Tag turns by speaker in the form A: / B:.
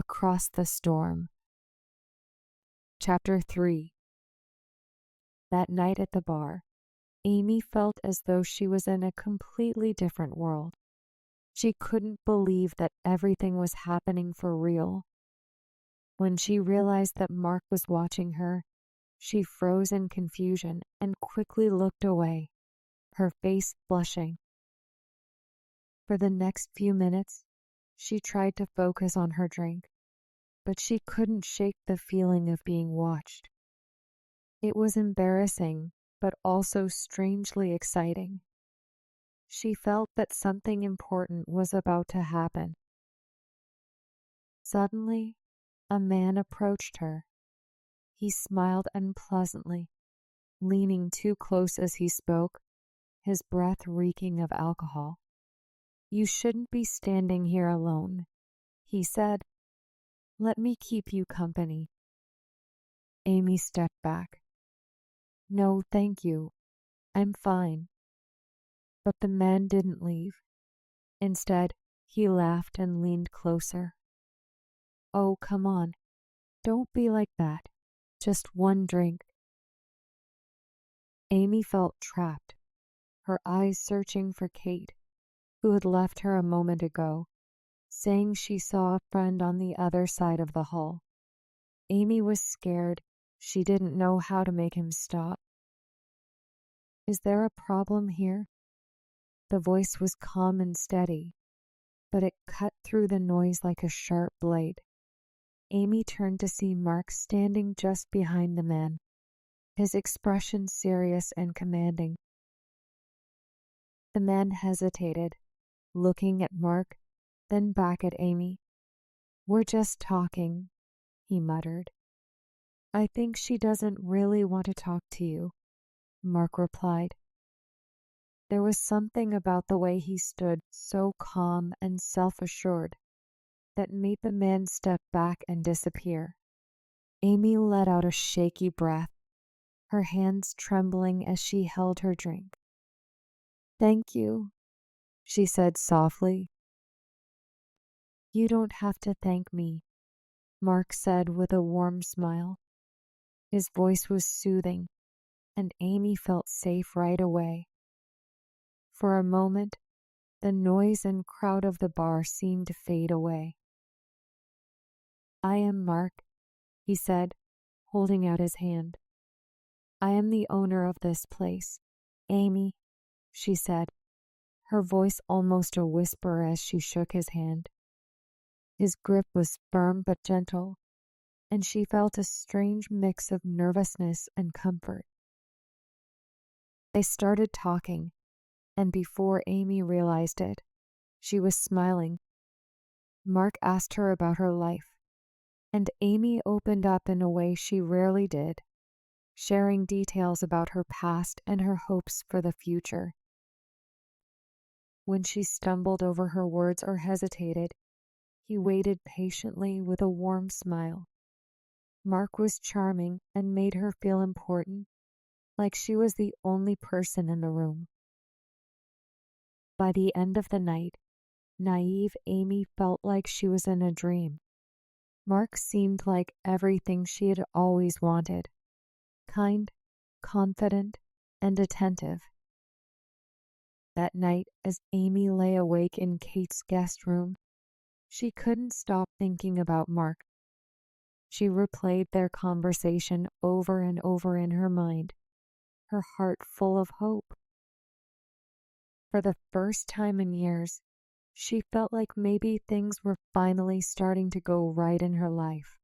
A: across the storm. Chapter 3. That night at the bar, Amy felt as though she was in a completely different world. She couldn't believe that everything was happening for real. When she realized that Mark was watching her, she froze in confusion and quickly looked away, her face flushing. For the next few minutes, she tried to focus on her drink, but she couldn't shake the feeling of being watched. It was embarrassing, but also strangely exciting. She felt that something important was about to happen. Suddenly, a man approached her. He smiled unpleasantly, leaning too close as he spoke, his breath reeking of alcohol. "You shouldn't be standing here alone," he said. "Let me keep you company." Amy stepped back. "No, thank you. I'm fine." But the man didn't leave. Instead, he laughed and leaned closer. "Oh, come on. Don't be like that. Just one drink." Amy felt trapped, her eyes searching for Kate, who had left her a moment ago, saying she saw a friend on the other side of the hall. Amy was scared. She didn't know how to make him stop. "Is there a problem here?" The voice was calm and steady, but it cut through the noise like a sharp blade. Amy turned to see Mark standing just behind the man, his expression serious and commanding. The man hesitated, looking at Mark, then back at Amy. "We're just talking," he muttered. "I think she doesn't really want to talk to you," Mark replied. There was something about the way he stood, so calm and self-assured, that made the man step back and disappear. Amy let out a shaky breath, her hands trembling as she held her drink. "Thank you," she said softly. "You don't have to thank me," Mark said with a warm smile. His voice was soothing, and Amy felt safe right away. For a moment, the noise and crowd of the bar seemed to fade away. "I am Mark," he said, holding out his hand. "I am the owner of this place." "Amy," she said, her voice almost a whisper as she shook his hand. His grip was firm but gentle, and she felt a strange mix of nervousness and comfort. They started talking, and before Amy realized it, she was smiling. Mark asked her about her life, and Amy opened up in a way she rarely did, sharing details about her past and her hopes for the future. When she stumbled over her words or hesitated, he waited patiently with a warm smile. Mark was charming and made her feel important, like she was the only person in the room. By the end of the night, naive Amy felt like she was in a dream. Mark seemed like everything she had always wanted: kind, confident, and attentive. That night, as Amy lay awake in Kate's guest room, she couldn't stop thinking about Mark. She replayed their conversation over and over in her mind, her heart full of hope. For the first time in years, she felt like maybe things were finally starting to go right in her life.